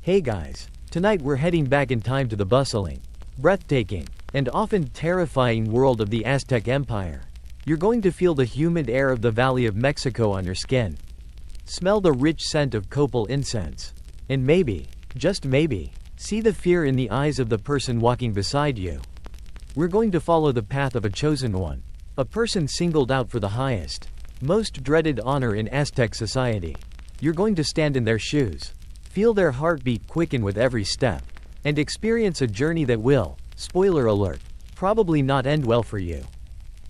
Hey guys, tonight we're heading back in time to the bustling, breathtaking, and often terrifying world of the Aztec Empire. You're going to feel the humid air of the Valley of Mexico on your skin. Smell the rich scent of copal incense. And maybe, just maybe, see the fear in the eyes of the person walking beside you. We're going to follow the path of a chosen one, a person singled out for the highest, most dreaded honor in Aztec society. You're going to stand in their shoes, feel their heartbeat quicken with every step, and experience a journey that will, spoiler alert, probably not end well for you.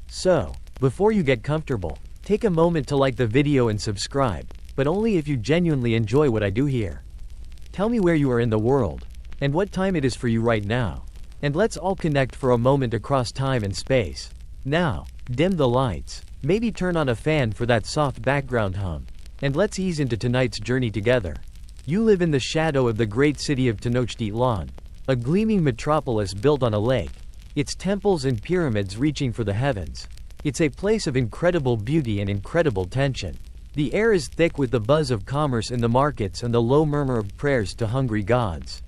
So, before you get comfortable, take a moment to like the video and subscribe, but only if you genuinely enjoy what I do here. Tell me where you are in the world, and what time it is for you right now. And let's all connect for a moment across time and space. Now, dim the lights, maybe turn on a fan for that soft background hum, and let's ease into tonight's journey together. You live in the shadow of the great city of Tenochtitlán, a gleaming metropolis built on a lake, its temples and pyramids reaching for the heavens. It's a place of incredible beauty and incredible tension. The air is thick with the buzz of commerce in the markets and the low murmur of prayers to hungry gods.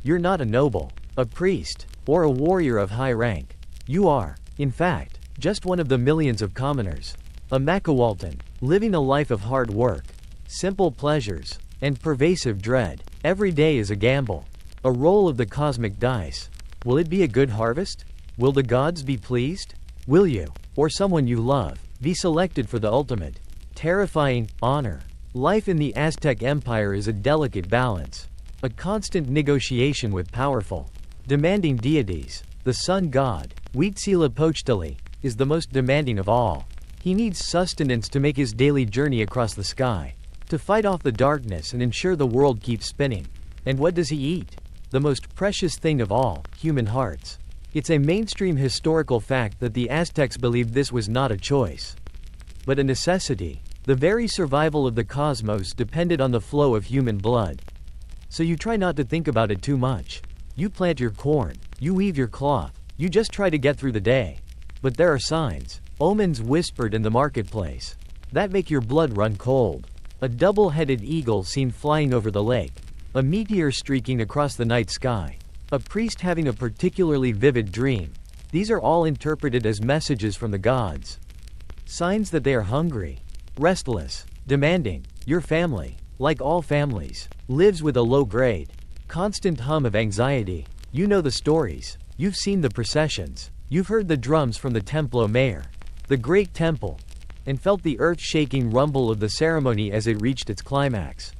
You're not a noble, a priest, or a warrior of high rank. You are, in fact, just one of the millions of commoners. A Macawaltan, living a life of hard work, simple pleasures, and pervasive dread. Every day is a gamble, a roll of the cosmic dice. Will it be a good harvest? Will the gods be pleased? Will you, or someone you love, be selected for the ultimate, terrifying honor? Life in the Aztec Empire is a delicate balance, a constant negotiation with powerful, demanding deities. The sun god, Huitzilopochtli, is the most demanding of all. He needs sustenance to make his daily journey across the sky, to fight off the darkness and ensure the world keeps spinning. And what does he eat? The most precious thing of all, human hearts. It's a mainstream historical fact that the Aztecs believed this was not a choice, but a necessity. The very survival of the cosmos depended on the flow of human blood. So you try not to think about it too much. You plant your corn, you weave your cloth, you just try to get through the day. But there are signs, omens whispered in the marketplace, that make your blood run cold. A double-headed eagle seen flying over the lake, a meteor streaking across the night sky, a priest having a particularly vivid dream. These are all interpreted as messages from the gods. Signs that they are hungry, restless, demanding. Your family, like all families, lives with a low-grade, constant hum of anxiety. You know the stories, you've seen the processions, you've heard the drums from the Templo Mayor, the great temple, and felt the earth-shaking rumble of the ceremony as it reached its climax.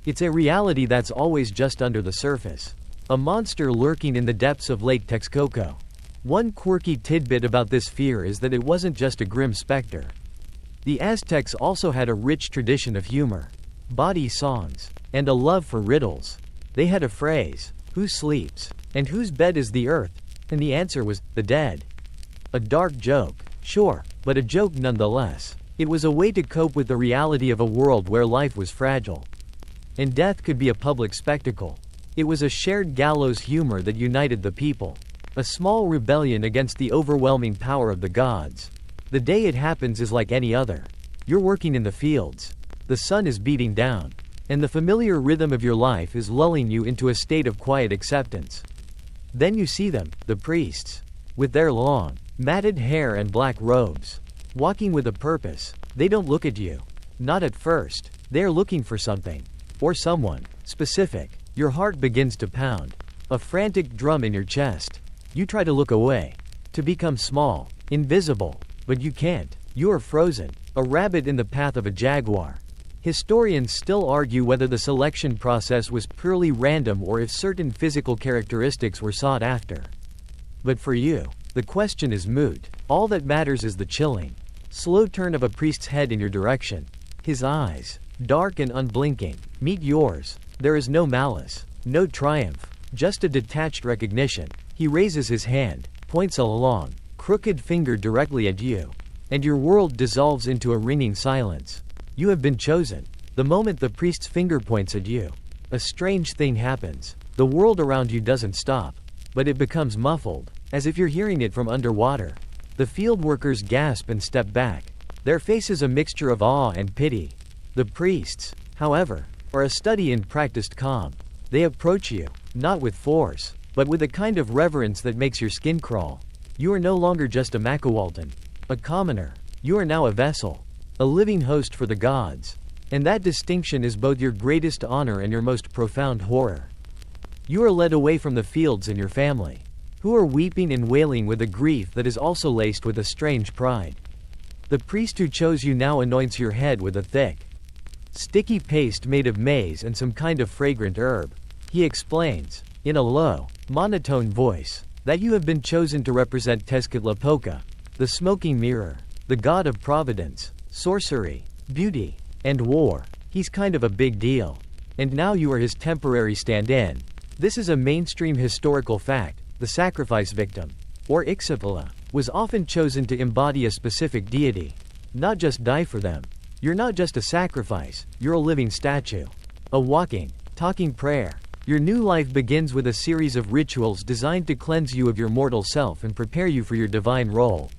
It's a reality that's always just under the surface, a monster lurking in the depths of Lake Texcoco. One quirky tidbit about this fear is that it wasn't just a grim specter. The Aztecs also had a rich tradition of humor, bawdy songs, and a love for riddles. They had a phrase, "Who sleeps, and whose bed is the earth?" And the answer was, the dead. A dark joke, sure, but a joke nonetheless. It was a way to cope with the reality of a world where life was fragile, and death could be a public spectacle. It was a shared gallows humor that united the people, a small rebellion against the overwhelming power of the gods. The day it happens is like any other. You're working in the fields, the sun is beating down, and the familiar rhythm of your life is lulling you into a state of quiet acceptance. Then you see them, the priests, with their long, matted hair and black robes, walking with a purpose. They don't look at you, not at first. They are looking for something, or someone, specific. Your heart begins to pound, a frantic drum in your chest. You try to look away, to become small, invisible, but you can't. You are frozen, a rabbit in the path of a jaguar. Historians still argue whether the selection process was purely random or if certain physical characteristics were sought after. But for you, the question is moot. All that matters is the chilling, slow turn of a priest's head in your direction. His eyes, dark and unblinking, meet yours. There is no malice, no triumph, just a detached recognition. He raises his hand, points a long, crooked finger directly at you, and your world dissolves into a ringing silence. You have been chosen. The moment the priest's finger points at you, a strange thing happens. The world around you doesn't stop, but it becomes muffled, as if you're hearing it from underwater. The field workers gasp and step back, their faces a mixture of awe and pity. The priests, however, are a study in practiced calm. They approach you, not with force, but with a kind of reverence that makes your skin crawl. You are no longer just a Macawalton, a commoner. You are now a vessel, a living host for the gods. And that distinction is both your greatest honor and your most profound horror. You are led away from the fields and your family, who are weeping and wailing with a grief that is also laced with a strange pride. The priest who chose you now anoints your head with a thick, sticky paste made of maize and some kind of fragrant herb. He explains, in a low, monotone voice, that you have been chosen to represent Tezcatlipoca, the smoking mirror, the god of providence, sorcery, beauty, and war. He's kind of a big deal. And now you are his temporary stand-in. This is a mainstream historical fact. The sacrifice victim, or Ixapala, was often chosen to embody a specific deity. Not just die for them. You're not just a sacrifice, you're a living statue. A walking, talking prayer. Your new life begins with a series of rituals designed to cleanse you of your mortal self and prepare you for your divine role.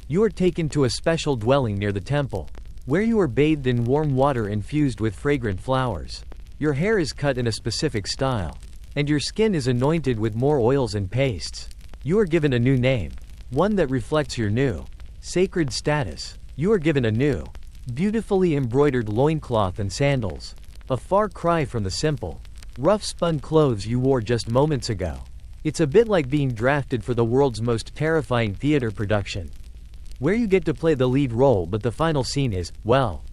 You are taken to a special dwelling near the temple, where you are bathed in warm water infused with fragrant flowers. Your hair is cut in a specific style, and your skin is anointed with more oils and pastes. You are given a new name, one that reflects your new, sacred status. You are given a new, beautifully embroidered loincloth and sandals, a far cry from the simple, rough spun clothes you wore just moments ago. It's a bit like being drafted for the world's most terrifying theater production, where you get to play the lead role but the final scene is, well,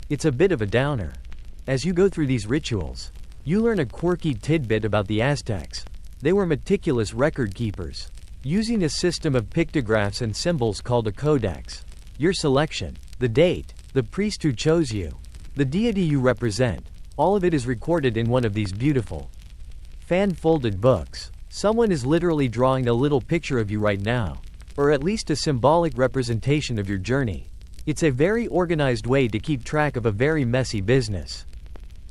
it's a bit of a downer. As you go through these rituals, you learn a quirky tidbit about the Aztecs. They were meticulous record keepers, using a system of pictographs and symbols called a codex. Your selection, the date, the priest who chose you, the deity you represent, all of it is recorded in one of these beautiful, fan-folded books. Someone is literally drawing a little picture of you right now, or at least a symbolic representation of your journey. It's a very organized way to keep track of a very messy business.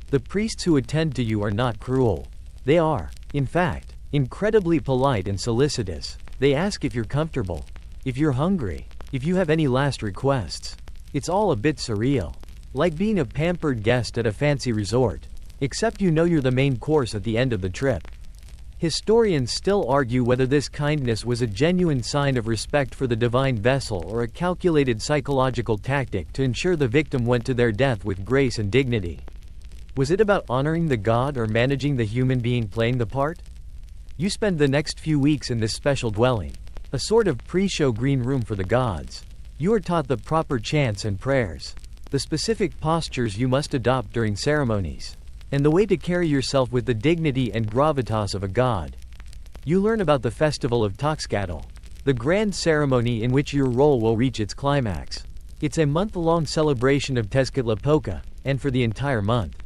The priests who attend to you are not cruel. They are, in fact, incredibly polite and solicitous. They ask if you're comfortable, if you're hungry, if you have any last requests. It's all a bit surreal, like being a pampered guest at a fancy resort, except you know you're the main course at the end of the trip. Historians still argue whether this kindness was a genuine sign of respect for the divine vessel or a calculated psychological tactic to ensure the victim went to their death with grace and dignity. Was it about honoring the god or managing the human being playing the part? You spend the next few weeks in this special dwelling, a sort of pre-show green room for the gods. You are taught the proper chants and prayers, the specific postures you must adopt during ceremonies, and the way to carry yourself with the dignity and gravitas of a god. You learn about the festival of Tenochtitlan, the grand ceremony in which your role will reach its climax. It's a month-long celebration of Tezcatlipoca, and for the entire month,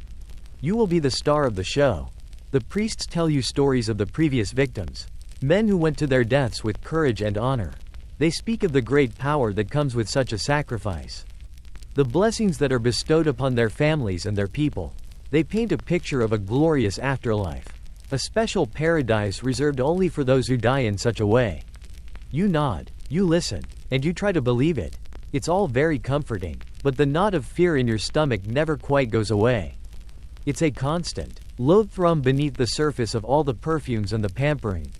you will be the star of the show. The priests tell you stories of the previous victims, men who went to their deaths with courage and honor. They speak of the great power that comes with such a sacrifice, the blessings that are bestowed upon their families and their people. They paint a picture of a glorious afterlife, a special paradise reserved only for those who die in such a way. You nod, you listen, and you try to believe it. It's all very comforting, but the knot of fear in your stomach never quite goes away. It's a constant, low thrum beneath the surface of all the perfumes and the pampering.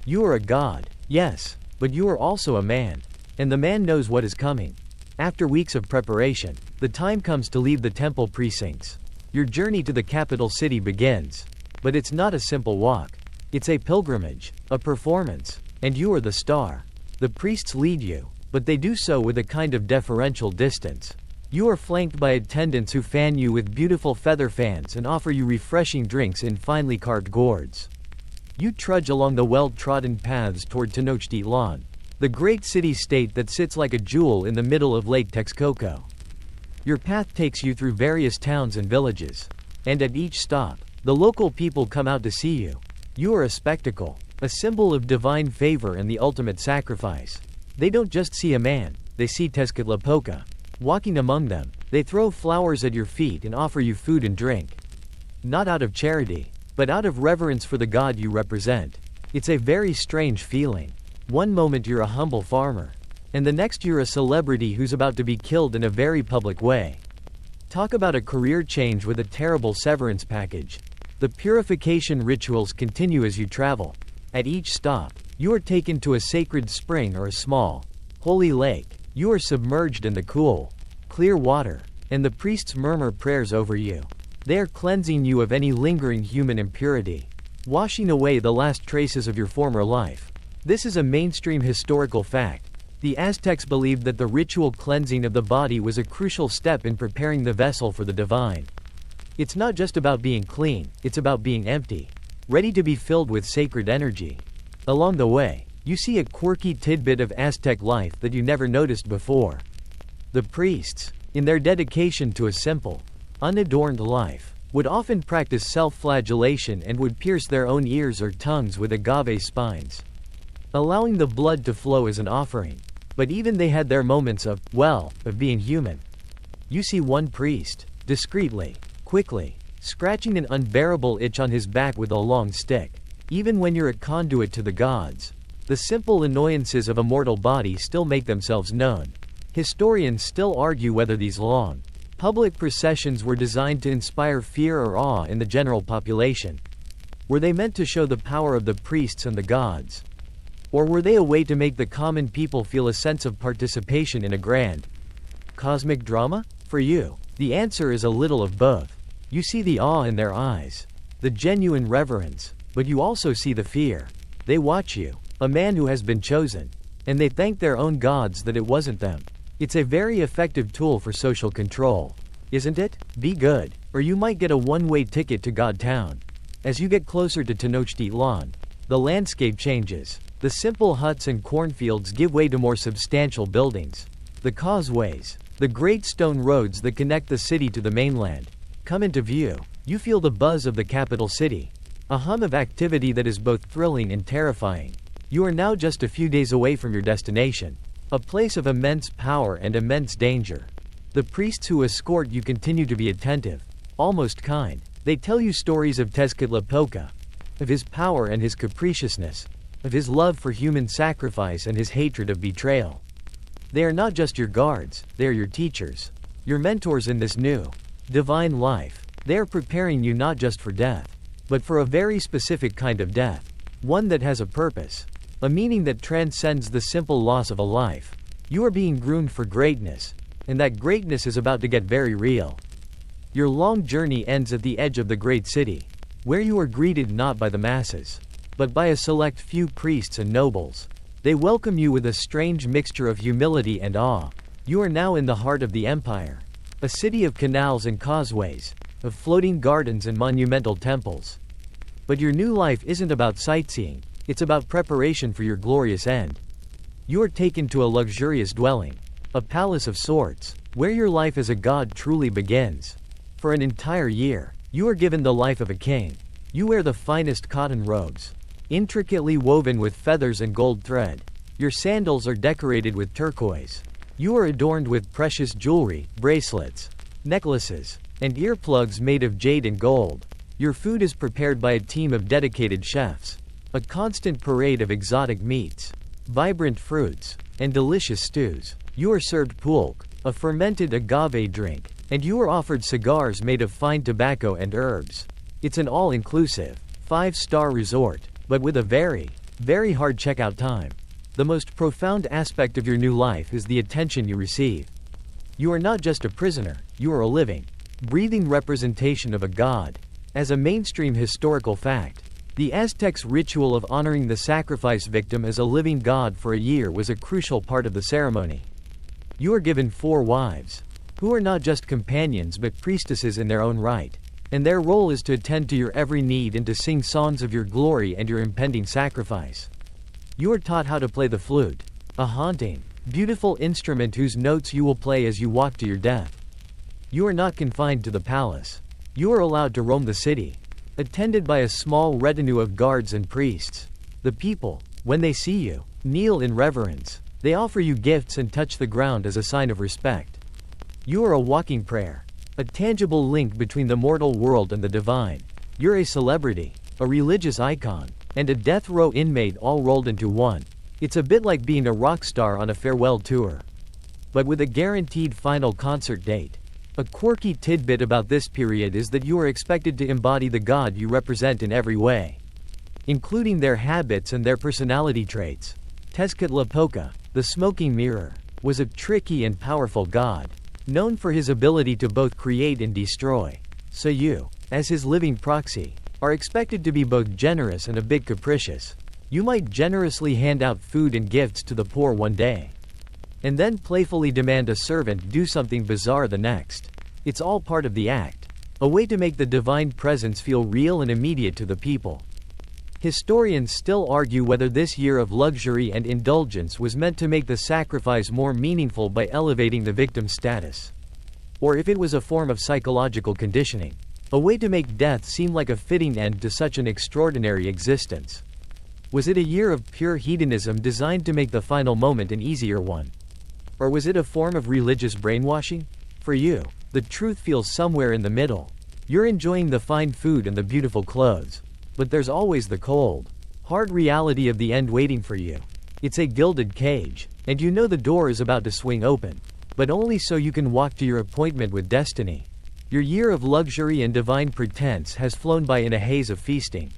You are a god, yes, but you are also a man, and the man knows what is coming. After weeks of preparation, the time comes to leave the temple precincts. Your journey to the capital city begins. But it's not a simple walk. It's a pilgrimage, a performance, and you are the star. The priests lead you, but they do so with a kind of deferential distance. You are flanked by attendants who fan you with beautiful feather fans and offer you refreshing drinks in finely carved gourds. You trudge along the well-trodden paths toward Tenochtitlan, the great city-state that sits like a jewel in the middle of Lake Texcoco. Your path takes you through various towns and villages, and at each stop, the local people come out to see you. You are a spectacle, a symbol of divine favor and the ultimate sacrifice. They don't just see a man, they see Tezcatlipoca. Walking among them, they throw flowers at your feet and offer you food and drink. Not out of charity, but out of reverence for the god you represent. It's a very strange feeling. One moment you're a humble farmer, and the next you're a celebrity who's about to be killed in a very public way. Talk about a career change with a terrible severance package. The purification rituals continue as you travel. At each stop, you are taken to a sacred spring or a small, holy lake. You are submerged in the cool, clear water, and the priests murmur prayers over you. They are cleansing you of any lingering human impurity, washing away the last traces of your former life. This is a mainstream historical fact. The Aztecs believed that the ritual cleansing of the body was a crucial step in preparing the vessel for the divine. It's not just about being clean, it's about being empty, ready to be filled with sacred energy. Along the way, you see a quirky tidbit of Aztec life that you never noticed before. The priests, in their dedication to a simple, unadorned life, would often practice self-flagellation and would pierce their own ears or tongues with agave spines, allowing the blood to flow as an offering. But even they had their moments of being human. You see one priest, discreetly, quickly, scratching an unbearable itch on his back with a long stick. Even when you're a conduit to the gods, the simple annoyances of a mortal body still make themselves known. Historians still argue whether these long, public processions were designed to inspire fear or awe in the general population. Were they meant to show the power of the priests and the gods? Or were they a way to make the common people feel a sense of participation in a grand, cosmic drama? For you, the answer is a little of both. You see the awe in their eyes, the genuine reverence, but you also see the fear. They watch you, a man who has been chosen, and they thank their own gods that it wasn't them. It's a very effective tool for social control, isn't it? Be good, or you might get a one-way ticket to God Town. As you get closer to Tenochtitlán, the landscape changes. The simple huts and cornfields give way to more substantial buildings. The causeways, the great stone roads that connect the city to the mainland, come into view. You feel the buzz of the capital city, a hum of activity that is both thrilling and terrifying. You are now just a few days away from your destination, a place of immense power and immense danger. The priests who escort you continue to be attentive, almost kind. They tell you stories of Tezcatlipoca, of his power and his capriciousness, of his love for human sacrifice and his hatred of betrayal. They are not just your guards, they are your teachers, your mentors in this new, divine life. They are preparing you not just for death, but for a very specific kind of death, one that has a purpose, a meaning that transcends the simple loss of a life. You are being groomed for greatness, and that greatness is about to get very real. Your long journey ends at the edge of the great city, where you are greeted not by the masses, but by a select few priests and nobles. They welcome you with a strange mixture of humility and awe. You are now in the heart of the empire, a city of canals and causeways, of floating gardens and monumental temples. But your new life isn't about sightseeing, it's about preparation for your glorious end. You are taken to a luxurious dwelling, a palace of sorts, where your life as a god truly begins. For an entire year, you are given the life of a king. You wear the finest cotton robes, intricately woven with feathers and gold thread. Your sandals are decorated with turquoise. You are adorned with precious jewelry, bracelets, necklaces, and earplugs made of jade and gold. Your food is prepared by a team of dedicated chefs. A constant parade of exotic meats, vibrant fruits, and delicious stews. You are served pulque, a fermented agave drink, and you are offered cigars made of fine tobacco and herbs. It's an all-inclusive, 5-star resort, but with a very, very hard checkout time. The most profound aspect of your new life is the attention you receive. You are not just a prisoner, you are a living, breathing representation of a god. As a mainstream historical fact, the Aztecs' ritual of honoring the sacrifice victim as a living god for a year was a crucial part of the ceremony. You are given 4 wives, who are not just companions but priestesses in their own right, and their role is to attend to your every need and to sing songs of your glory and your impending sacrifice. You are taught how to play the flute, a haunting, beautiful instrument whose notes you will play as you walk to your death. You are not confined to the palace. You are allowed to roam the city, attended by a small retinue of guards and priests. The people, when they see you, kneel in reverence. They offer you gifts and touch the ground as a sign of respect. You are a walking prayer, a tangible link between the mortal world and the divine. You're a celebrity, a religious icon, and a death row inmate all rolled into one. It's a bit like being a rock star on a farewell tour, but with a guaranteed final concert date. A quirky tidbit about this period is that you are expected to embody the god you represent in every way, including their habits and their personality traits. Tezcatlipoca, the smoking mirror, was a tricky and powerful god, known for his ability to both create and destroy. So you, as his living proxy, are expected to be both generous and a bit capricious. You might generously hand out food and gifts to the poor one day, and then playfully demand a servant do something bizarre the next. It's all part of the act, a way to make the divine presence feel real and immediate to the people. Historians still argue whether this year of luxury and indulgence was meant to make the sacrifice more meaningful by elevating the victim's status, or if it was a form of psychological conditioning, a way to make death seem like a fitting end to such an extraordinary existence. Was it a year of pure hedonism designed to make the final moment an easier one? Or was it a form of religious brainwashing? For you, the truth feels somewhere in the middle. You're enjoying the fine food and the beautiful clothes, but there's always the cold, hard reality of the end waiting for you. It's a gilded cage, and you know the door is about to swing open, but only so you can walk to your appointment with destiny. Your year of luxury and divine pretense has flown by in a haze of feasting,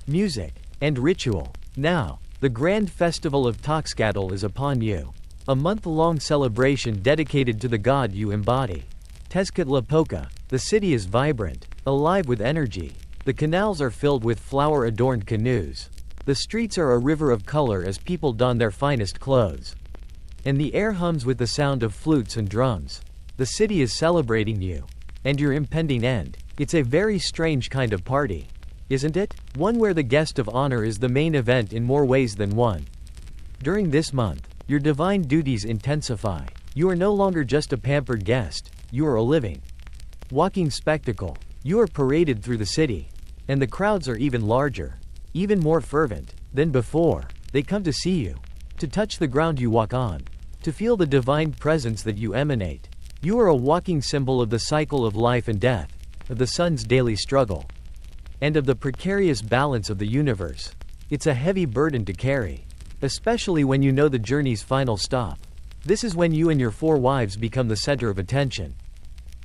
music, and ritual. Now, the grand festival of Tenochtitlan is upon you, a month-long celebration dedicated to the god you embody. Tezcatlipoca, the city is vibrant, alive with energy. The canals are filled with flower-adorned canoes. The streets are a river of color as people don their finest clothes, and the air hums with the sound of flutes and drums. The city is celebrating you and your impending end. It's a very strange kind of party, isn't it? One where the guest of honor is the main event in more ways than one. During this month, your divine duties intensify. You are no longer just a pampered guest, you are a living, walking spectacle. You are paraded through the city, and the crowds are even larger, even more fervent than before. They come to see you, to touch the ground you walk on, to feel the divine presence that you emanate. You are a walking symbol of the cycle of life and death, of the sun's daily struggle, and of the precarious balance of the universe. It's a heavy burden to carry, especially when you know the journey's final stop. This is when you and your 4 wives become the center of attention.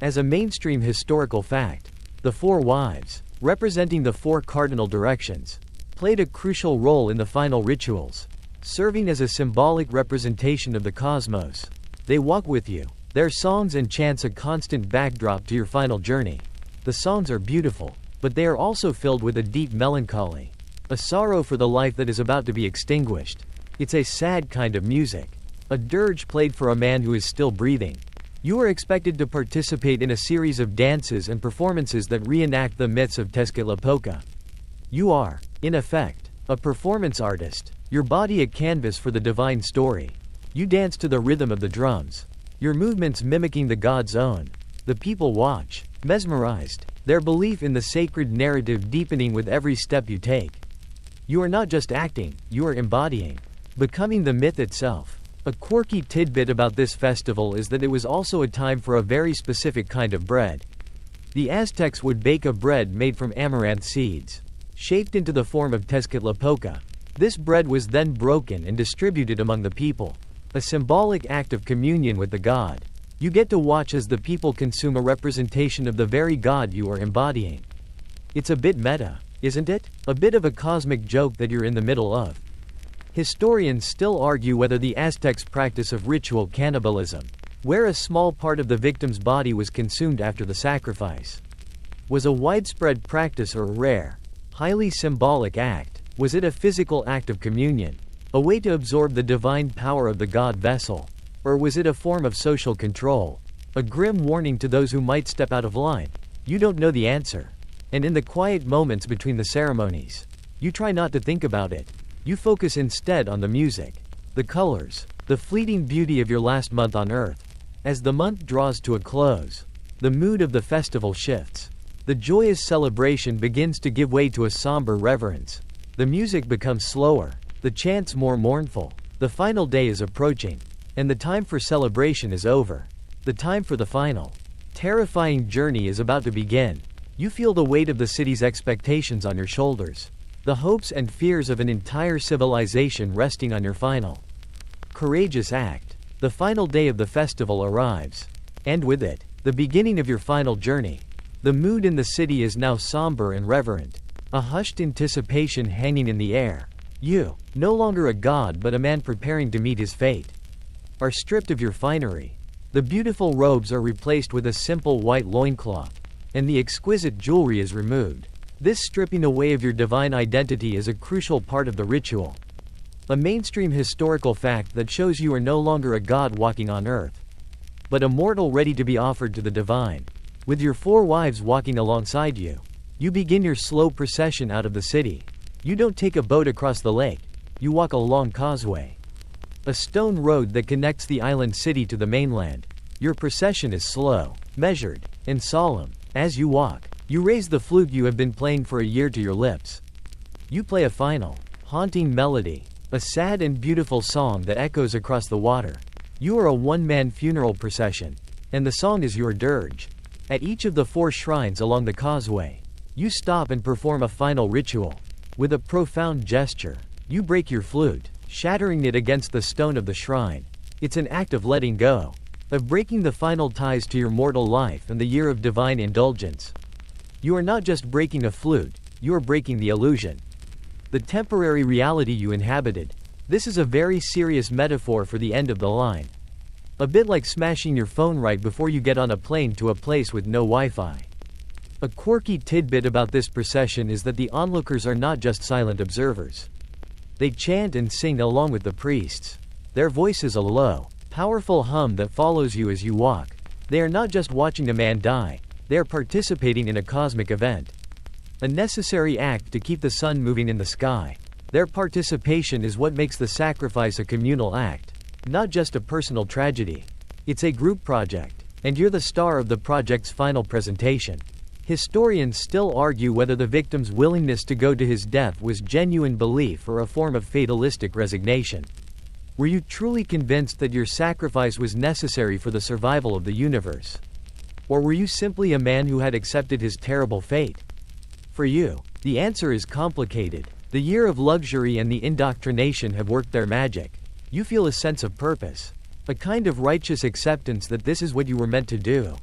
As a mainstream historical fact, the 4 wives, representing the 4 cardinal directions, played a crucial role in the final rituals, serving as a symbolic representation of the cosmos. They walk with you, their songs and chants a constant backdrop to your final journey. The songs are beautiful, but they are also filled with a deep melancholy, a sorrow for the life that is about to be extinguished. It's a sad kind of music, a dirge played for a man who is still breathing. You are expected to participate in a series of dances and performances that reenact the myths of Tezcatlipoca. You are, in effect, a performance artist, your body a canvas for the divine story. You dance to the rhythm of the drums, your movements mimicking the god's own. The people watch, mesmerized, their belief in the sacred narrative deepening with every step you take. You are not just acting, you are embodying, becoming the myth itself. A quirky tidbit about this festival is that it was also a time for a very specific kind of bread. The Aztecs would bake a bread made from amaranth seeds, shaped into the form of Tezcatlipoca. This bread was then broken and distributed among the people, a symbolic act of communion with the god. You get to watch as the people consume a representation of the very god you are embodying. It's a bit meta, isn't it? A bit of a cosmic joke that you're in the middle of. Historians still argue whether the Aztecs' practice of ritual cannibalism, where a small part of the victim's body was consumed after the sacrifice, was a widespread practice or a rare, highly symbolic act. Was it a physical act of communion, a way to absorb the divine power of the god vessel? Or was it a form of social control, a grim warning to those who might step out of line? You don't know the answer. And in the quiet moments between the ceremonies, you try not to think about it. You focus instead on the music, the colors, the fleeting beauty of your last month on Earth. As the month draws to a close, the mood of the festival shifts. The joyous celebration begins to give way to a somber reverence. The music becomes slower, the chants more mournful. The final day is approaching, and the time for celebration is over. The time for the final, terrifying journey is about to begin. You feel the weight of the city's expectations on your shoulders, the hopes and fears of an entire civilization resting on your courageous act. The final day of the festival arrives, and with it, The beginning of your final journey. The mood in the city is now somber and reverent. A hushed anticipation hanging in the air. You, no longer a god but a man preparing to meet his fate, are stripped of your finery. The beautiful robes are replaced with a simple white loincloth, and the exquisite jewelry is removed. This stripping away of your divine identity is a crucial part of the ritual. A mainstream historical fact that shows you are no longer a god walking on earth, but a mortal ready to be offered to the divine. With your 4 wives walking alongside you, you begin your slow procession out of the city. You don't take a boat across the lake, you walk a long causeway, a stone road that connects the island city to the mainland. Your procession is slow, measured, and solemn. As you walk, you raise the flute you have been playing for a year to your lips. You play a final, haunting melody, a sad and beautiful song that echoes across the water. You are a one-man funeral procession, and the song is your dirge. At each of the 4 shrines along the causeway, you stop and perform a final ritual. With a profound gesture, you break your flute, shattering it against the stone of the shrine. It's an act of letting go, of breaking the final ties to your mortal life and the year of divine indulgence. You are not just breaking a flute, you are breaking the illusion, the temporary reality you inhabited. This is a very serious metaphor for the end of the line. A bit like smashing your phone right before you get on a plane to a place with no Wi-Fi. A quirky tidbit about this procession is that the onlookers are not just silent observers. They chant and sing along with the priests. Their voice is a low, powerful hum that follows you as you walk. They are not just watching a man die, they are participating in a cosmic event. A necessary act to keep the sun moving in the sky. Their participation is what makes the sacrifice a communal act, not just a personal tragedy. It's a group project, and you're the star of the project's final presentation. Historians still argue whether the victim's willingness to go to his death was genuine belief or a form of fatalistic resignation. Were you truly convinced that your sacrifice was necessary for the survival of the universe? Or were you simply a man who had accepted his terrible fate? For you, the answer is complicated. The year of luxury and the indoctrination have worked their magic. You feel a sense of purpose, a kind of righteous acceptance that this is what you were meant to do.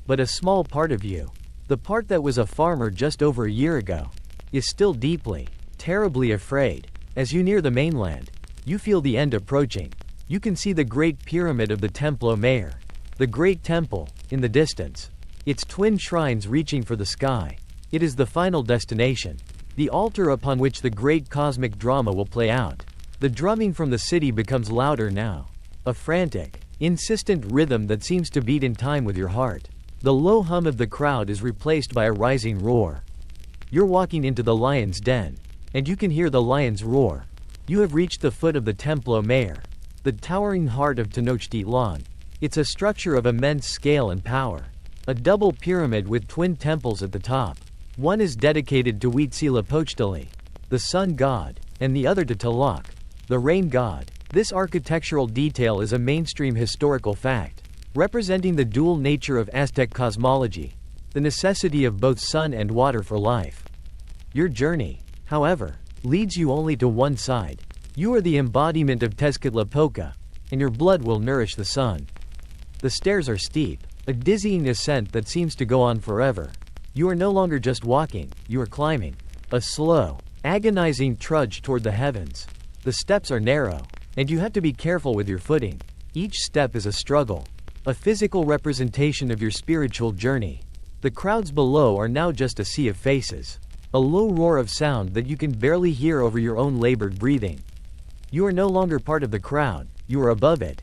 But a small part of you, the part that was a farmer just over a year ago, is still deeply, terribly afraid. As you near the mainland, you feel the end approaching. You can see the Great Pyramid of the Templo Mayor, the Great Temple, in the distance. Its twin shrines reaching for the sky. It is the final destination, the altar upon which the great cosmic drama will play out. The drumming from the city becomes louder now, a frantic, insistent rhythm that seems to beat in time with your heart. The low hum of the crowd is replaced by a rising roar. You're walking into the lion's den, and you can hear the lions roar. You have reached the foot of the Templo Mayor, the towering heart of Tenochtitlán. It's a structure of immense scale and power. A double pyramid with twin temples at the top. One is dedicated to Huitzilopochtli, the sun god, and the other to Tlaloc, the rain god. This architectural detail is a mainstream historical fact, representing the dual nature of Aztec cosmology, the necessity of both sun and water for life. Your journey, however, leads you only to one side. You are the embodiment of Tezcatlipoca, and your blood will nourish the sun. The stairs are steep, a dizzying ascent that seems to go on forever. You are no longer just walking, you are climbing. A slow, agonizing trudge toward the heavens. The steps are narrow, and you have to be careful with your footing. Each step is a struggle, a physical representation of your spiritual journey. The crowds below are now just a sea of faces, a low roar of sound that you can barely hear over your own labored breathing. You are no longer part of the crowd, you are above it,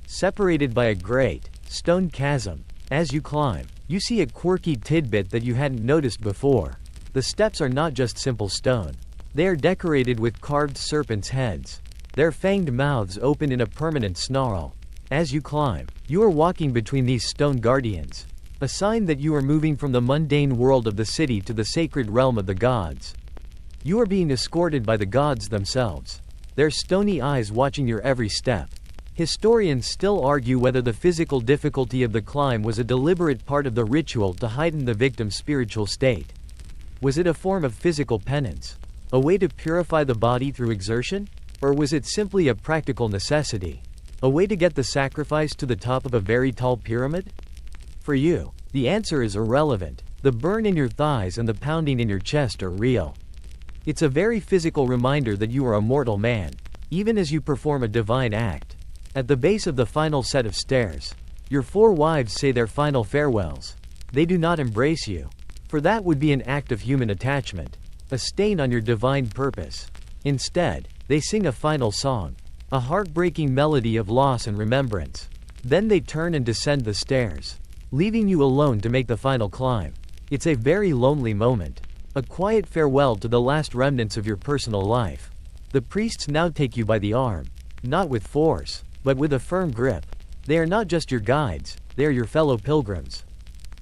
separated by a great, stone chasm. As you climb, you see a quirky tidbit that you hadn't noticed before. The steps are not just simple stone. They are decorated with carved serpents' heads, their fanged mouths open in a permanent snarl. As you climb, you are walking between these stone guardians, a sign that you are moving from the mundane world of the city to the sacred realm of the gods. You are being escorted by the gods themselves, their stony eyes watching your every step. Historians still argue whether the physical difficulty of the climb was a deliberate part of the ritual to heighten the victim's spiritual state. Was it a form of physical penance, a way to purify the body through exertion? Or was it simply a practical necessity, a way to get the sacrifice to the top of a very tall pyramid? For you, the answer is irrelevant. The burn in your thighs and the pounding in your chest are real. It's a very physical reminder that you are a mortal man, even as you perform a divine act. At the base of the final set of stairs, your 4 wives say their final farewells. They do not embrace you, for that would be an act of human attachment, a stain on your divine purpose. Instead, they sing a final song, a heartbreaking melody of loss and remembrance. Then they turn and descend the stairs, leaving you alone to make the final climb. It's a very lonely moment, a quiet farewell to the last remnants of your personal life. The priests now take you by the arm, not with force, but with a firm grip. They are not just your guides, they are your fellow pilgrims.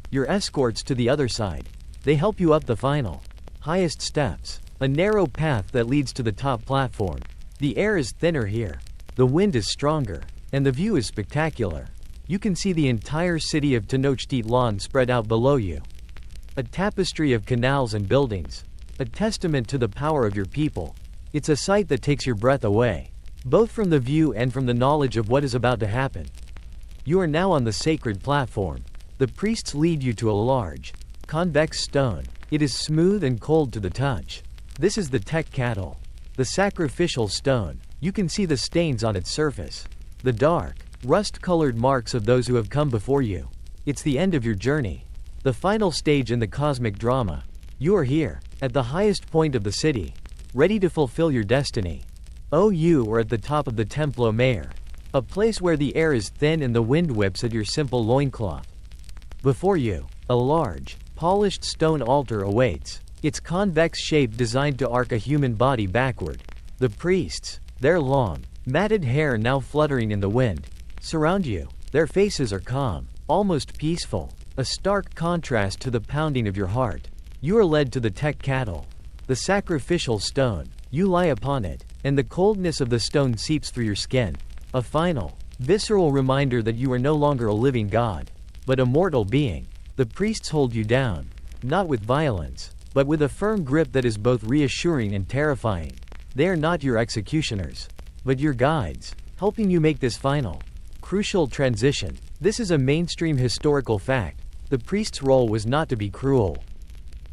Your escorts to the other side. They help you up the final, highest steps, a narrow path that leads to the top platform. The air is thinner here, the wind is stronger, and the view is spectacular. You can see the entire city of Tenochtitlán spread out below you. A tapestry of canals and buildings, a testament to the power of your people. It's a sight that takes your breath away, both from the view and from the knowledge of what is about to happen. You are now on the sacred platform. The priests lead you to a large, convex stone. It is smooth and cold to the touch. This is the Tenochtitlan, the sacrificial stone. You can see the stains on its surface, the dark, rust-colored marks of those who have come before you. It's the end of your journey, the final stage in the cosmic drama. You are here, at the highest point of the city, ready to fulfill your destiny. Oh, you are at the top of the Templo Mayor, a place where the air is thin and the wind whips at your simple loincloth. Before you, a large, polished stone altar awaits, its convex shape designed to arc a human body backward. The priests, their long, matted hair now fluttering in the wind, surround you. Their faces are calm, almost peaceful, a stark contrast to the pounding of your heart. You are led to the Tenochtitlan, the sacrificial stone. You lie upon it, and the coldness of the stone seeps through your skin. A final, visceral reminder that you are no longer a living god, but a mortal being. The priests hold you down, not with violence, but with a firm grip that is both reassuring and terrifying. They are not your executioners, but your guides, helping you make this final, crucial transition. This is a mainstream historical fact. The priest's role was not to be cruel,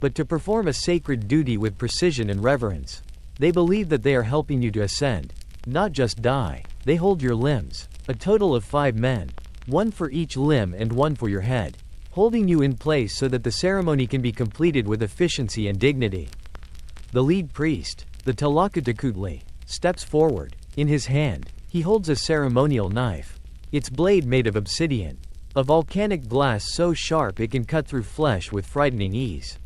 but to perform a sacred duty with precision and reverence. They believe that they are helping you to ascend, not just die. They hold your limbs, a total of 5 men, 1 for each limb and 1 for your head, holding you in place so that the ceremony can be completed with efficiency and dignity. The lead priest, the Tenochtitlan, steps forward. In his hand, he holds a ceremonial knife, its blade made of obsidian, a volcanic glass so sharp it can cut through flesh with frightening ease.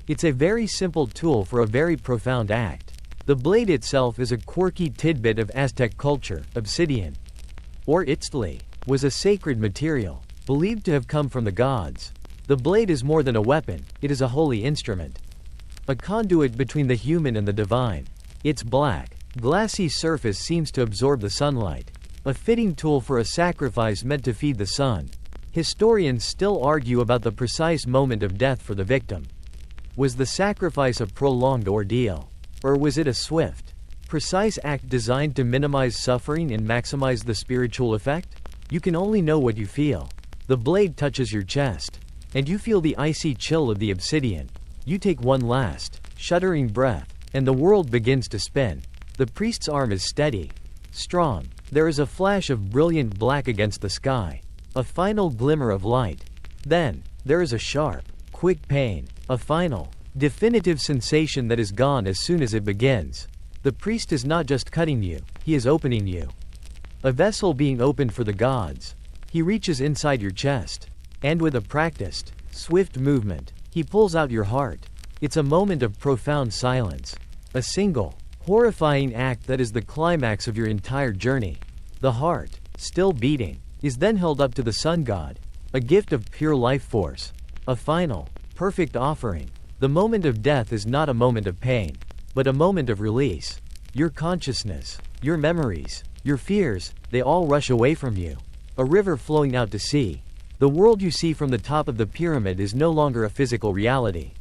It's a very simple tool for a very profound act. The blade itself is a quirky tidbit of Aztec culture. Obsidian, or itztli, was a sacred material, believed to have come from the gods. The blade is more than a weapon, it is a holy instrument, a conduit between the human and the divine. Its black, glassy surface seems to absorb the sunlight, a fitting tool for a sacrifice meant to feed the sun. Historians still argue about the precise moment of death for the victim. Was the sacrifice a prolonged ordeal, or was it a swift, precise act designed to minimize suffering and maximize the spiritual effect? You can only know what you feel. The blade touches your chest, and you feel the icy chill of the obsidian. You take one last, shuddering breath, and the world begins to spin. The priest's arm is steady, strong. There is a flash of brilliant black against the sky, a final glimmer of light. Then, there is a sharp, quick pain, a final, definitive sensation that is gone as soon as it begins. The priest is not just cutting you, he is opening you. A vessel being opened for the gods. He reaches inside your chest, and with a practiced, swift movement, he pulls out your heart. It's a moment of profound silence. A single, horrifying act that is the climax of your entire journey. The heart, still beating, is then held up to the sun god, a gift of pure life force. A final, perfect offering. The moment of death is not a moment of pain, but a moment of release. Your consciousness, your memories, your fears, they all rush away from you. A river flowing out to sea. The world you see from the top of the pyramid is no longer a physical reality,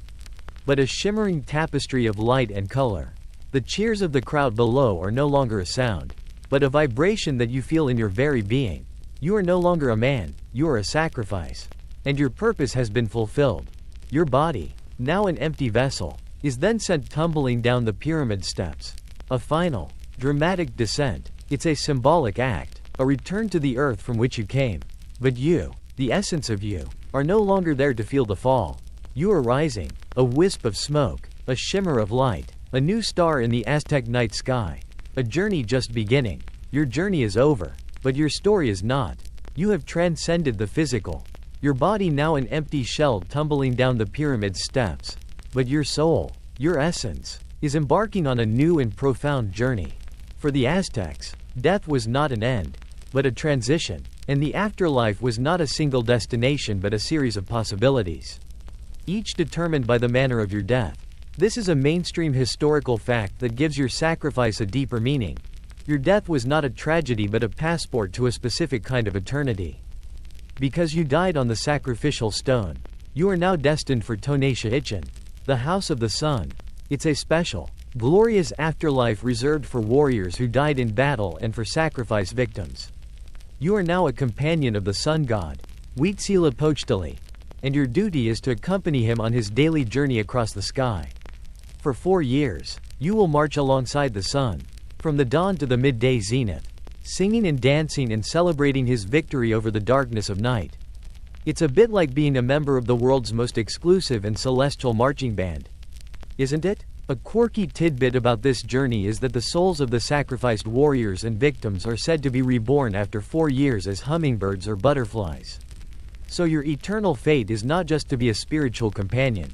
but a shimmering tapestry of light and color. The cheers of the crowd below are no longer a sound, but a vibration that you feel in your very being. You are no longer a man, you are a sacrifice. and your purpose has been fulfilled. Your body, now an empty vessel, is then sent tumbling down the pyramid steps. A final, dramatic descent. It's a symbolic act, a return to the earth from which you came. But you, the essence of you, are no longer there to feel the fall. You are rising, a wisp of smoke, a shimmer of light, a new star in the Aztec night sky. A journey just beginning. Your journey is over, but your story is not. You have transcended the physical. Your body now an empty shell tumbling down the pyramid steps. But your soul, your essence, is embarking on a new and profound journey. For the Aztecs, death was not an end, but a transition, and the afterlife was not a single destination but a series of possibilities, each determined by the manner of your death. This is a mainstream historical fact that gives your sacrifice a deeper meaning. Your death was not a tragedy but a passport to a specific kind of eternity. Because you died on the sacrificial stone, you are now destined for Tenochtitlán, the House of the Sun. It's a special, glorious afterlife reserved for warriors who died in battle and for sacrifice victims. You are now a companion of the sun god, Tenochtitlán, and your duty is to accompany him on his daily journey across the sky. For 4 years, you will march alongside the sun, from the dawn to the midday zenith, singing and dancing and celebrating his victory over the darkness of night. It's a bit like being a member of the world's most exclusive and celestial marching band. Isn't it? A quirky tidbit about this journey is that the souls of the sacrificed warriors and victims are said to be reborn after 4 years as hummingbirds or butterflies. So your eternal fate is not just to be a spiritual companion,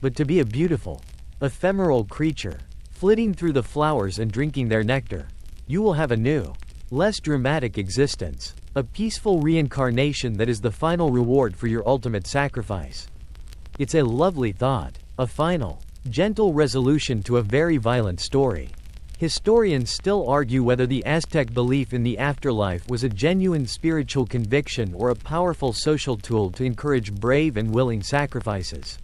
but to be a beautiful, ephemeral creature, flitting through the flowers and drinking their nectar. You will have a new, less dramatic existence, a peaceful reincarnation that is the final reward for your ultimate sacrifice. It's a lovely thought, a final, gentle resolution to a very violent story. Historians still argue whether the Aztec belief in the afterlife was a genuine spiritual conviction or a powerful social tool to encourage brave and willing sacrifices.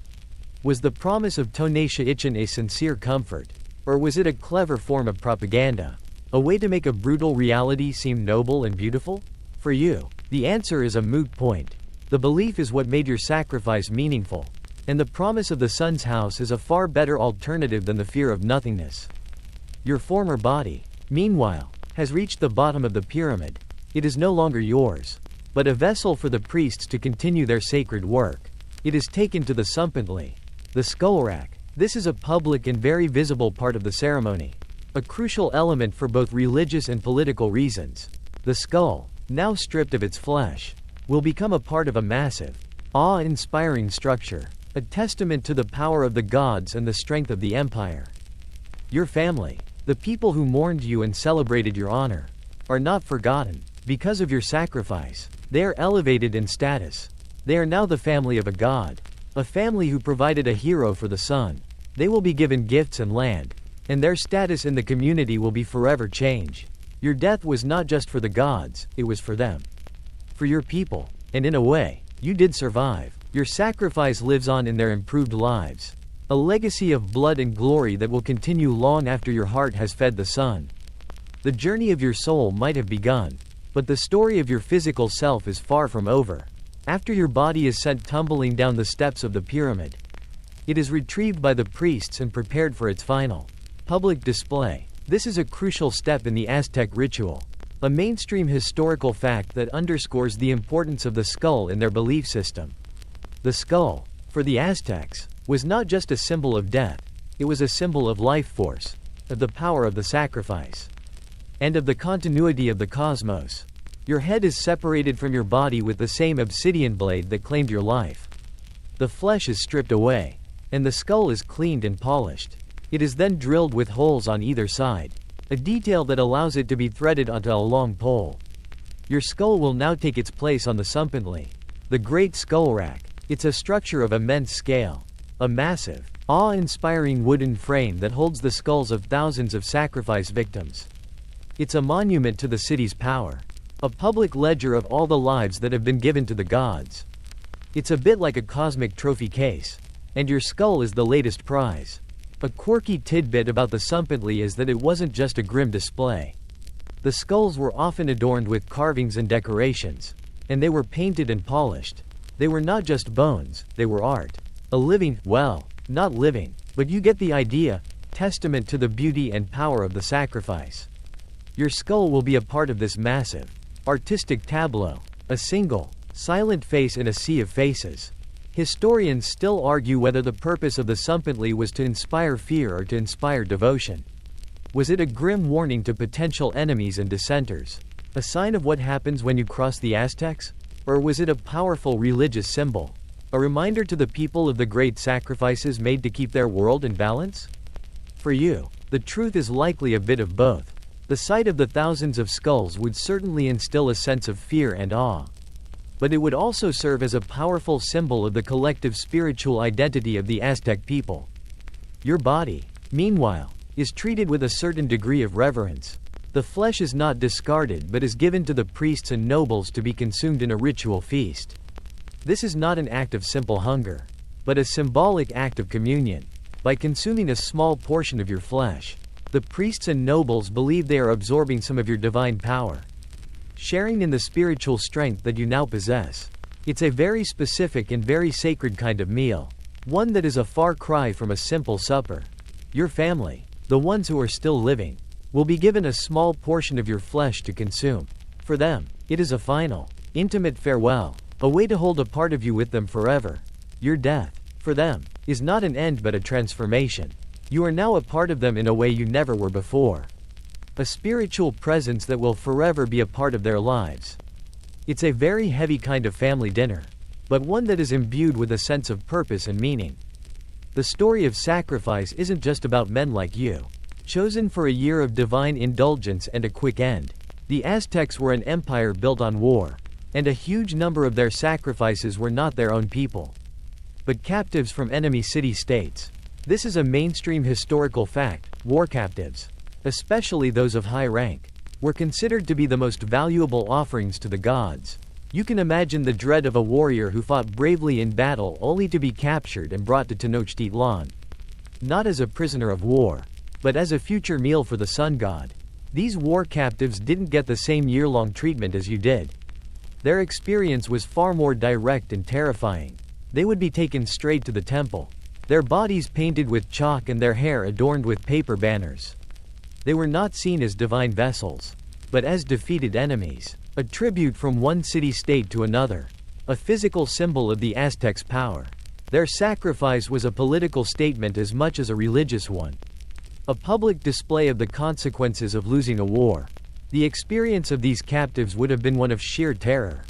Was the promise of Tenochtitlán a sincere comfort, or was it a clever form of propaganda, a way to make a brutal reality seem noble and beautiful? For you, the answer is a moot point. The belief is what made your sacrifice meaningful, and the promise of the sun's house is a far better alternative than the fear of nothingness. Your former body, meanwhile, has reached the bottom of the pyramid. It is no longer yours, but a vessel for the priests to continue their sacred work. It is taken to the sumpently, the skull rack. This is a public and very visible part of the ceremony, a crucial element for both religious and political reasons. The skull, now stripped of its flesh, will become a part of a massive, awe-inspiring structure, a testament to the power of the gods and the strength of the empire. Your family, the people who mourned you and celebrated your honor, are not forgotten. Because of your sacrifice, they are elevated in status. They are now the family of a god, a family who provided a hero for the sun. They will be given gifts and land, and their status in the community will be forever changed. Your death was not just for the gods, it was for them. For your people, and in a way, you did survive. Your sacrifice lives on in their improved lives, a legacy of blood and glory that will continue long after your heart has fed the sun. The journey of your soul might have begun, but the story of your physical self is far from over. After your body is sent tumbling down the steps of the pyramid, it is retrieved by the priests and prepared for its final public display. This is a crucial step in the Aztec ritual, a mainstream historical fact that underscores the importance of the skull in their belief system. The skull, for the Aztecs, was not just a symbol of death, it was a symbol of life force, of the power of the sacrifice, and of the continuity of the cosmos. Your head is separated from your body with the same obsidian blade that claimed your life. The flesh is stripped away, and the skull is cleaned and polished. It is then drilled with holes on either side, a detail that allows it to be threaded onto a long pole. Your skull will now take its place on the sumpently, the great skull rack. It's a structure of immense scale, a massive, awe-inspiring wooden frame that holds the skulls of thousands of sacrifice victims. It's a monument to the city's power, a public ledger of all the lives that have been given to the gods. It's a bit like a cosmic trophy case, and your skull is the latest prize. A quirky tidbit about the sumpently is that it wasn't just a grim display. The skulls were often adorned with carvings and decorations, and they were painted and polished. They were not just bones, they were art. A living, well, not living, but you get the idea, testament to the beauty and power of the sacrifice. Your skull will be a part of this massive, artistic tableau, a single, silent face in a sea of faces. Historians still argue whether the purpose of the Tzompantli was to inspire fear or to inspire devotion. Was it a grim warning to potential enemies and dissenters? A sign of what happens when you cross the Aztecs? Or was it a powerful religious symbol? A reminder to the people of the great sacrifices made to keep their world in balance? For you, the truth is likely a bit of both. The sight of the thousands of skulls would certainly instill a sense of fear and awe. But it would also serve as a powerful symbol of the collective spiritual identity of the Aztec people. Your body, meanwhile, is treated with a certain degree of reverence. The flesh is not discarded but is given to the priests and nobles to be consumed in a ritual feast. This is not an act of simple hunger, but a symbolic act of communion. By consuming a small portion of your flesh, the priests and nobles believe they are absorbing some of your divine power, sharing in the spiritual strength that you now possess. It's a very specific and very sacred kind of meal, one that is a far cry from a simple supper. Your family, the ones who are still living, will be given a small portion of your flesh to consume. For them, it is a final, intimate farewell, a way to hold a part of you with them forever. Your death, for them, is not an end but a transformation. You are now a part of them in a way you never were before. A spiritual presence that will forever be a part of their lives. It's a very heavy kind of family dinner, but one that is imbued with a sense of purpose and meaning. The story of sacrifice isn't just about men like you, chosen for a year of divine indulgence and a quick end. The Aztecs were an empire built on war, and a huge number of their sacrifices were not their own people, but captives from enemy city-states. This is a mainstream historical fact. War captives, especially those of high rank, were considered to be the most valuable offerings to the gods. You can imagine the dread of a warrior who fought bravely in battle only to be captured and brought to Tenochtitlán. Not as a prisoner of war, but as a future meal for the sun god. These war captives didn't get the same year-long treatment as you did. Their experience was far more direct and terrifying. They would be taken straight to the temple, their bodies painted with chalk and their hair adorned with paper banners. They were not seen as divine vessels, but as defeated enemies, a tribute from one city-state to another, a physical symbol of the Aztecs' power. Their sacrifice was a political statement as much as a religious one. A public display of the consequences of losing a war. The experience of these captives would have been one of sheer terror.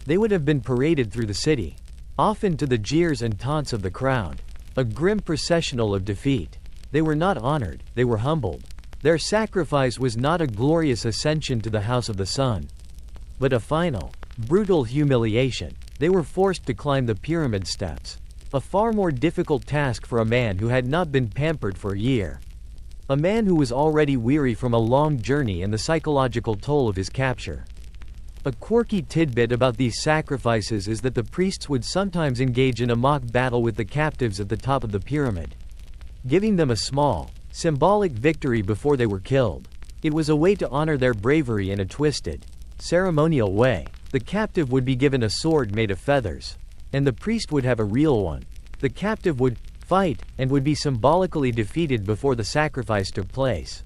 They would have been paraded through the city, often to the jeers and taunts of the crowd. A grim processional of defeat. They were not honored, they were humbled. Their sacrifice was not a glorious ascension to the house of the sun, but a final, brutal humiliation. They were forced to climb the pyramid steps, a far more difficult task for a man who had not been pampered for a year. A man who was already weary from a long journey and the psychological toll of his capture. A quirky tidbit about these sacrifices is that the priests would sometimes engage in a mock battle with the captives at the top of the pyramid, giving them a small, symbolic victory before they were killed. It was a way to honor their bravery in a twisted, ceremonial way. The captive would be given a sword made of feathers, and the priest would have a real one. The captive would fight, and would be symbolically defeated before the sacrifice took place.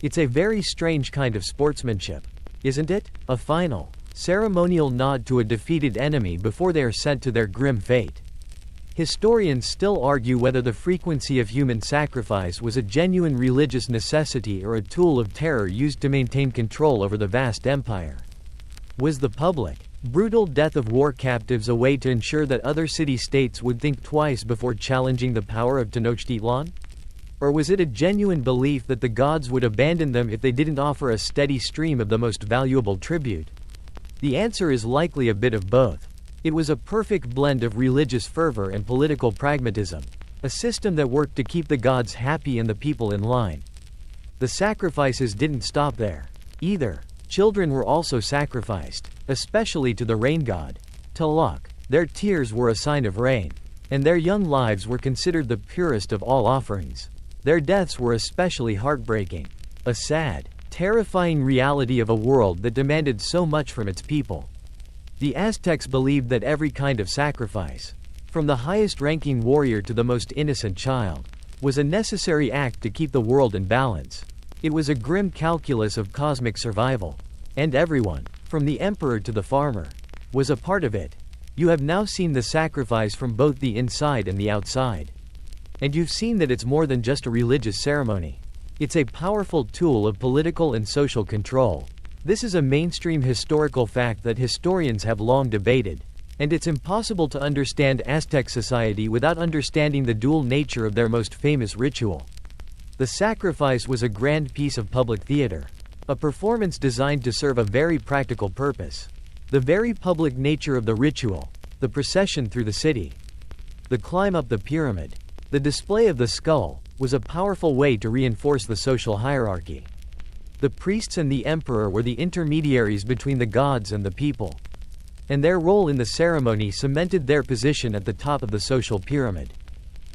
It's a very strange kind of sportsmanship, isn't it? A final, ceremonial nod to a defeated enemy before they are sent to their grim fate. Historians still argue whether the frequency of human sacrifice was a genuine religious necessity or a tool of terror used to maintain control over the vast empire. Was the public, brutal death of war captives a way to ensure that other city-states would think twice before challenging the power of Tenochtitlan? Or was it a genuine belief that the gods would abandon them if they didn't offer a steady stream of the most valuable tribute? The answer is likely a bit of both. It was a perfect blend of religious fervor and political pragmatism, a system that worked to keep the gods happy and the people in line. The sacrifices didn't stop there, either. Children were also sacrificed, especially to the rain god, Tlaloc. Their tears were a sign of rain, and their young lives were considered the purest of all offerings. Their deaths were especially heartbreaking, a sad, terrifying reality of a world that demanded so much from its people. The Aztecs believed that every kind of sacrifice, from the highest-ranking warrior to the most innocent child, was a necessary act to keep the world in balance. It was a grim calculus of cosmic survival. And everyone, from the emperor to the farmer, was a part of it. You have now seen the sacrifice from both the inside and the outside. And you've seen that it's more than just a religious ceremony. It's a powerful tool of political and social control. This is a mainstream historical fact that historians have long debated, and it's impossible to understand Aztec society without understanding the dual nature of their most famous ritual. The sacrifice was a grand piece of public theater, a performance designed to serve a very practical purpose. The very public nature of the ritual, the procession through the city, the climb up the pyramid, the display of the skull, was a powerful way to reinforce the social hierarchy. The priests and the emperor were the intermediaries between the gods and the people, and their role in the ceremony cemented their position at the top of the social pyramid.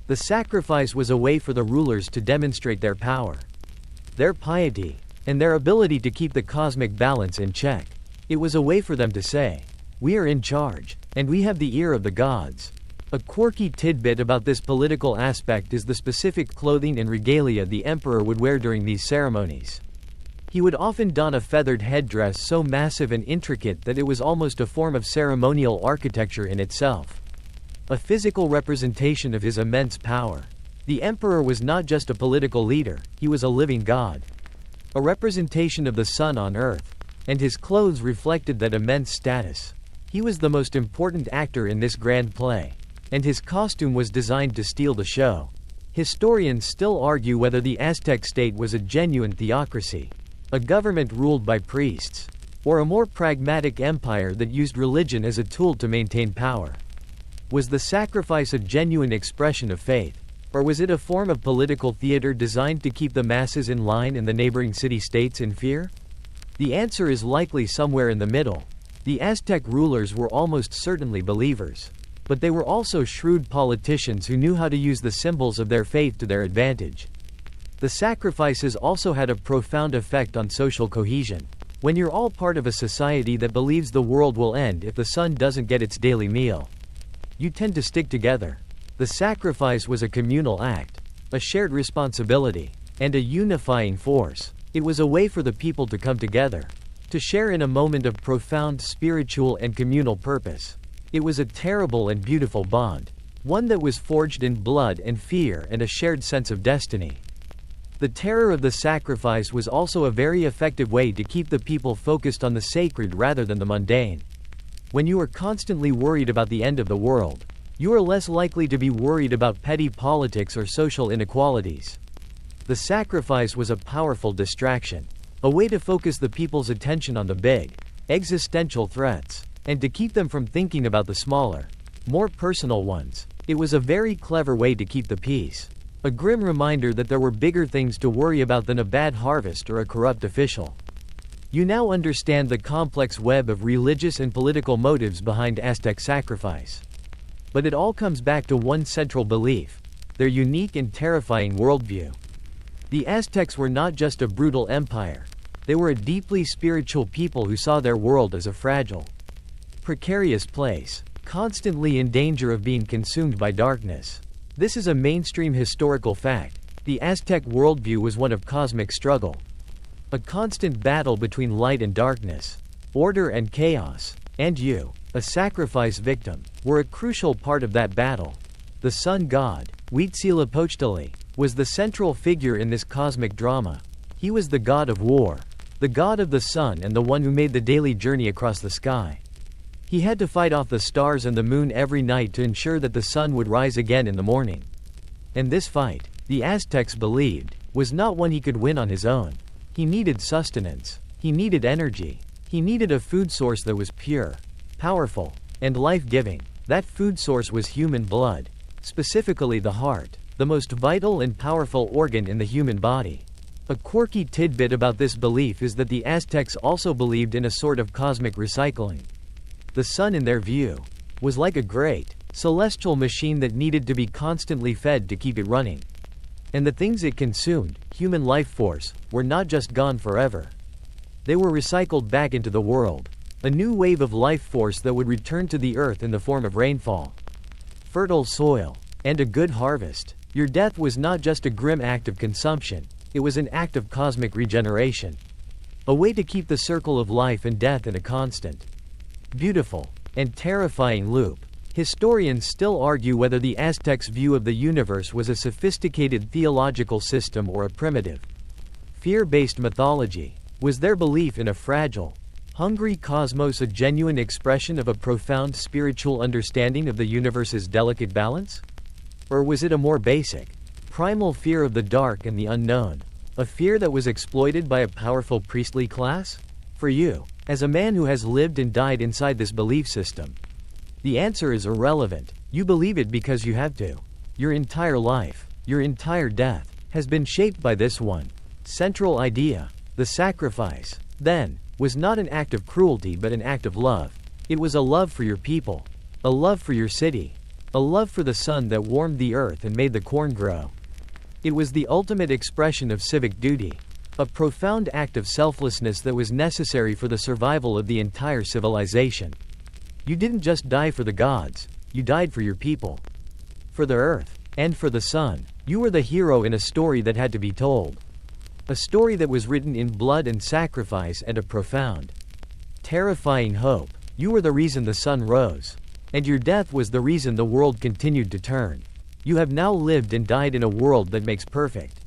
The sacrifice was a way for the rulers to demonstrate their power, their piety, and their ability to keep the cosmic balance in check. It was a way for them to say, "We are in charge, and we have the ear of the gods." A quirky tidbit about this political aspect is the specific clothing and regalia the emperor would wear during these ceremonies. He would often don a feathered headdress so massive and intricate that it was almost a form of ceremonial architecture in itself, a physical representation of his immense power. The emperor was not just a political leader, he was a living god, a representation of the sun on earth, and his clothes reflected that immense status. He was the most important actor in this grand play, and his costume was designed to steal the show. Historians still argue whether the Aztec state was a genuine theocracy, a government ruled by priests, or a more pragmatic empire that used religion as a tool to maintain power. Was the sacrifice a genuine expression of faith, or was it a form of political theater designed to keep the masses in line and the neighboring city-states in fear? The answer is likely somewhere in the middle. The Aztec rulers were almost certainly believers, but they were also shrewd politicians who knew how to use the symbols of their faith to their advantage. The sacrifices also had a profound effect on social cohesion. When you're all part of a society that believes the world will end if the sun doesn't get its daily meal, you tend to stick together. The sacrifice was a communal act, a shared responsibility, and a unifying force. It was a way for the people to come together, to share in a moment of profound spiritual and communal purpose. It was a terrible and beautiful bond, one that was forged in blood and fear and a shared sense of destiny. The terror of the sacrifice was also a very effective way to keep the people focused on the sacred rather than the mundane. When you are constantly worried about the end of the world, you are less likely to be worried about petty politics or social inequalities. The sacrifice was a powerful distraction, a way to focus the people's attention on the big, existential threats, and to keep them from thinking about the smaller, more personal ones. It was a very clever way to keep the peace, a grim reminder that there were bigger things to worry about than a bad harvest or a corrupt official. You now understand the complex web of religious and political motives behind Aztec sacrifice. But it all comes back to one central belief: their unique and terrifying worldview. The Aztecs were not just a brutal empire, they were a deeply spiritual people who saw their world as a fragile, precarious place, constantly in danger of being consumed by darkness. This is a mainstream historical fact. The Aztec worldview was one of cosmic struggle, a constant battle between light and darkness, order and chaos, and you, a sacrifice victim, were a crucial part of that battle. The sun god, Tenochtitlán, was the central figure in this cosmic drama. He was the god of war, the god of the sun, and the one who made the daily journey across the sky. He had to fight off the stars and the moon every night to ensure that the sun would rise again in the morning. And this fight, the Aztecs believed, was not one he could win on his own. He needed sustenance. He needed energy. He needed a food source that was pure, powerful, and life-giving. That food source was human blood, specifically the heart, the most vital and powerful organ in the human body. A quirky tidbit about this belief is that the Aztecs also believed in a sort of cosmic recycling. The sun, in their view, was like a great, celestial machine that needed to be constantly fed to keep it running. And the things it consumed, human life force, were not just gone forever. They were recycled back into the world, A new wave of life force that would return to the earth in the form of rainfall, fertile soil, and a good harvest. Your death was not just a grim act of consumption, it was an act of cosmic regeneration. A way to keep the circle of life and death in a constant, beautiful, and terrifying loop. Historians still argue whether the Aztecs' view of the universe was a sophisticated theological system or a primitive, fear-based mythology. Was their belief in a fragile, hungry cosmos a genuine expression of a profound spiritual understanding of the universe's delicate balance? Or was it a more basic, primal fear of the dark and the unknown, a fear that was exploited by a powerful priestly class? For you, as a man who has lived and died inside this belief system, the answer is irrelevant. You believe it because you have to. Your entire life, your entire death, has been shaped by this one central idea. The sacrifice, then, was not an act of cruelty but an act of love. It was a love for your people, a love for your city, a love for the sun that warmed the earth and made the corn grow. It was the ultimate expression of civic duty, a profound act of selflessness that was necessary for the survival of the entire civilization. You didn't just die for the gods, you died for your people, for the earth, and for the sun. You were the hero in a story that had to be told. A story that was written in blood and sacrifice and a profound, terrifying hope. You were the reason the sun rose. And your death was the reason the world continued to turn. You have now lived and died in a world that makes perfect,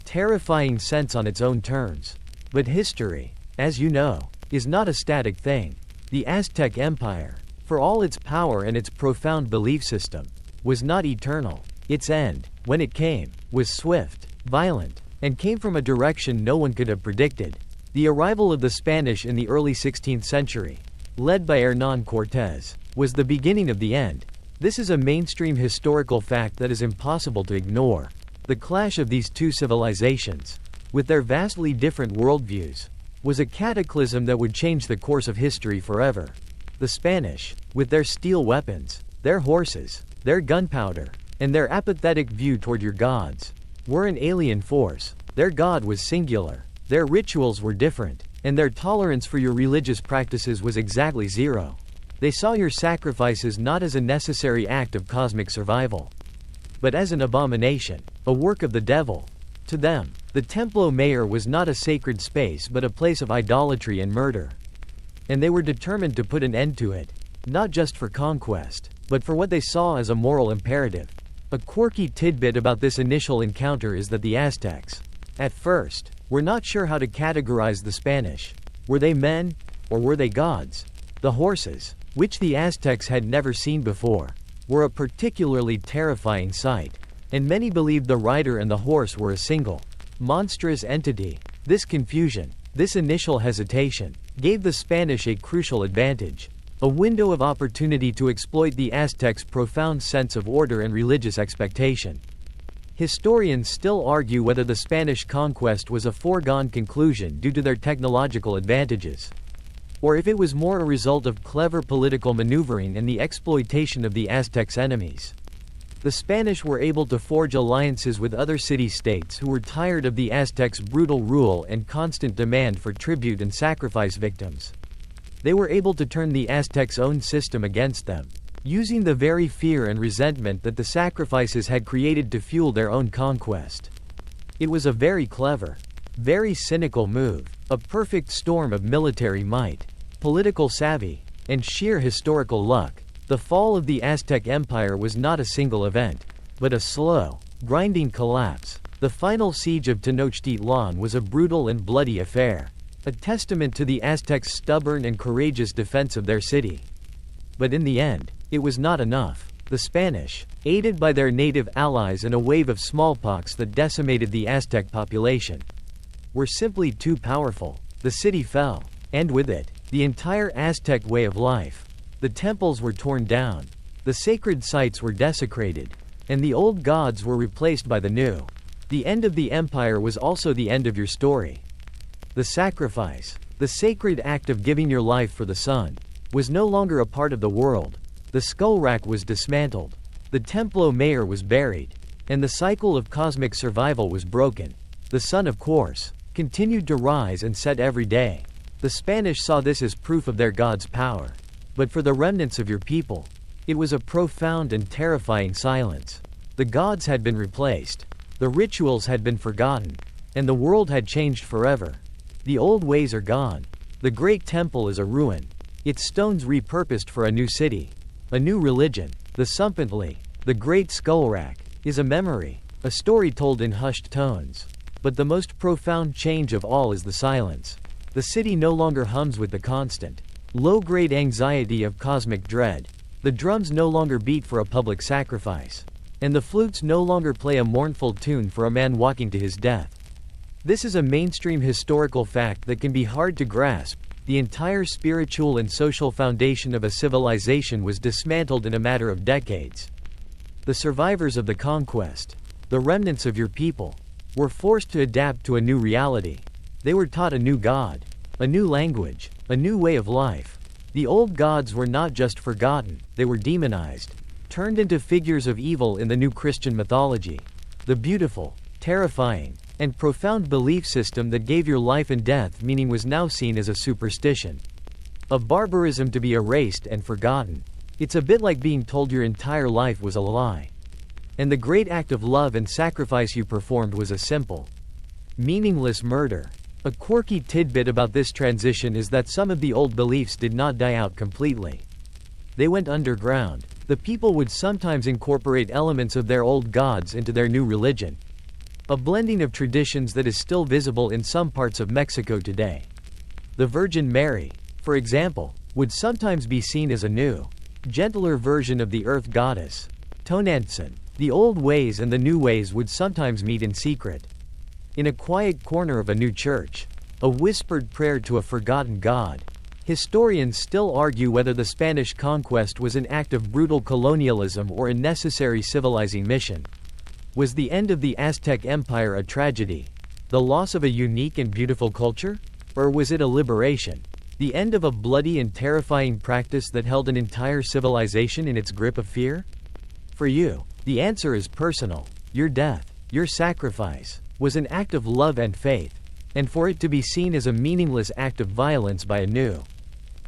terrifying sense on its own terms. But history, as you know, is not a static thing. The Aztec Empire, for all its power and its profound belief system, was not eternal. Its end, when it came, was swift, violent, and came from a direction no one could have predicted. The arrival of the Spanish in the early 16th century, led by Hernán Cortés, was the beginning of the end. This is a mainstream historical fact that is impossible to ignore. The clash of these two civilizations, with their vastly different worldviews, was a cataclysm that would change the course of history forever. The Spanish, with their steel weapons, their horses, their gunpowder, and their apathetic view toward your gods, were an alien force. Their god was singular, their rituals were different, and their tolerance for your religious practices was exactly zero. They saw your sacrifices not as a necessary act of cosmic survival, but as an abomination, a work of the devil. To them, the Templo Mayor was not a sacred space but a place of idolatry and murder. And they were determined to put an end to it, not just for conquest, but for what they saw as a moral imperative. A quirky tidbit about this initial encounter is that the Aztecs, at first, were not sure how to categorize the Spanish. Were they men, or were they gods? The horses, which the Aztecs had never seen before, were a particularly terrifying sight, and many believed the rider and the horse were a single, monstrous entity. This confusion, this initial hesitation, gave the Spanish a crucial advantage, a window of opportunity to exploit the Aztecs' profound sense of order and religious expectation. Historians still argue whether the Spanish conquest was a foregone conclusion due to their technological advantages, or if it was more a result of clever political maneuvering and the exploitation of the Aztecs' enemies. The Spanish were able to forge alliances with other city-states who were tired of the Aztecs' brutal rule and constant demand for tribute and sacrifice victims. They were able to turn the Aztecs' own system against them, using the very fear and resentment that the sacrifices had created to fuel their own conquest. It was a very clever, very cynical move, a perfect storm of military might, political savvy, and sheer historical luck. The fall of the Aztec Empire was not a single event, but a slow, grinding collapse. The final siege of Tenochtitlan was a brutal and bloody affair, a testament to the Aztecs' stubborn and courageous defense of their city. But in the end, it was not enough. The Spanish, aided by their native allies and a wave of smallpox that decimated the Aztec population, were simply too powerful. The city fell, and with it, the entire Aztec way of life. The temples were torn down, the sacred sites were desecrated, and the old gods were replaced by the new. The end of the empire was also the end of your story. The sacrifice, the sacred act of giving your life for the sun, was no longer a part of the world. The skull rack was dismantled, the Templo Mayor was buried, and the cycle of cosmic survival was broken. The sun, of course, continued to rise and set every day, The Spanish saw this as proof of their God's power. But for the remnants of your people, it was a profound and terrifying silence. The gods had been replaced. The rituals had been forgotten. And the world had changed forever. The old ways are gone. The great temple is a ruin. Its stones repurposed for a new city. A new religion. The Sumpently, the great skull rack, is a memory. A story told in hushed tones. But the most profound change of all is the silence. The city no longer hums with the constant, low-grade anxiety of cosmic dread. The drums no longer beat for a public sacrifice. And the flutes no longer play a mournful tune for a man walking to his death. This is a mainstream historical fact that can be hard to grasp. The entire spiritual and social foundation of a civilization was dismantled in a matter of decades. The survivors of the conquest, the remnants of your people, were forced to adapt to a new reality. They were taught a new God, a new language, a new way of life. The old gods were not just forgotten, they were demonized, turned into figures of evil in the new Christian mythology. The beautiful, terrifying, and profound belief system that gave your life and death meaning was now seen as a superstition. A barbarism to be erased and forgotten. It's a bit like being told your entire life was a lie. And the great act of love and sacrifice you performed was a simple, meaningless murder. A quirky tidbit about this transition is that some of the old beliefs did not die out completely. They went underground. The people would sometimes incorporate elements of their old gods into their new religion. A blending of traditions that is still visible in some parts of Mexico today. The Virgin Mary, for example, would sometimes be seen as a new, gentler version of the earth goddess, Tenochtitlán. The old ways and the new ways would sometimes meet in secret. In a quiet corner of a new church, a whispered prayer to a forgotten god. Historians still argue whether the Spanish conquest was an act of brutal colonialism or a necessary civilizing mission. Was the end of the Aztec Empire a tragedy? The loss of a unique and beautiful culture? Or was it a liberation? The end of a bloody and terrifying practice that held an entire civilization in its grip of fear? For you, the answer is personal. Your death, your sacrifice, was an act of love and faith. And for it to be seen as a meaningless act of violence by a new,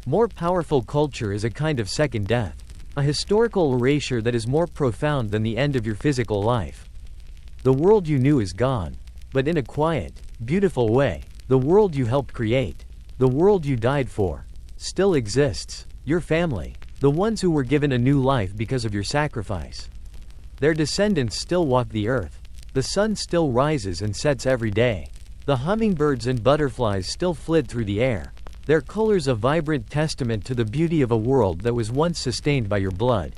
more powerful culture is a kind of second death. A historical erasure that is more profound than the end of your physical life. The world you knew is gone. But in a quiet, beautiful way, the world you helped create, the world you died for, still exists. Your family, the ones who were given a new life because of your sacrifice. Their descendants still walk the earth. The sun still rises and sets every day. The hummingbirds and butterflies still flit through the air. Their colors a vibrant testament to the beauty of a world that was once sustained by your blood.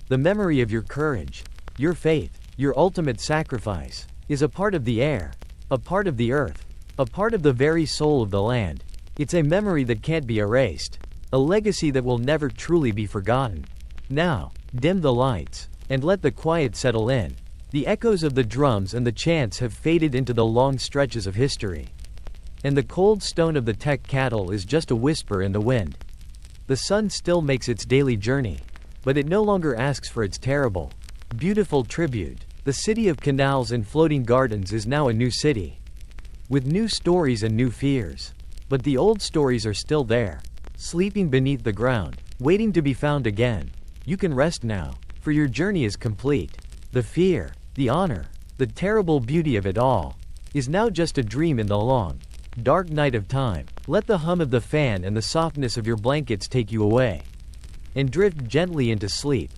The memory of your courage, your faith, your ultimate sacrifice, is a part of the air, a part of the earth, a part of the very soul of the land. It's a memory that can't be erased, a legacy that will never truly be forgotten. Now, dim the lights, and let the quiet settle in. The echoes of the drums and the chants have faded into the long stretches of history. And the cold stone of the Tenochtitlan is just a whisper in the wind. The sun still makes its daily journey, but it no longer asks for its terrible, beautiful tribute. The city of canals and floating gardens is now a new city, with new stories and new fears. But the old stories are still there, sleeping beneath the ground, waiting to be found again. You can rest now, for your journey is complete. The fear, the honor, the terrible beauty of it all, is now just a dream in the long, dark night of time. Let the hum of the fan and the softness of your blankets take you away, and drift gently into sleep.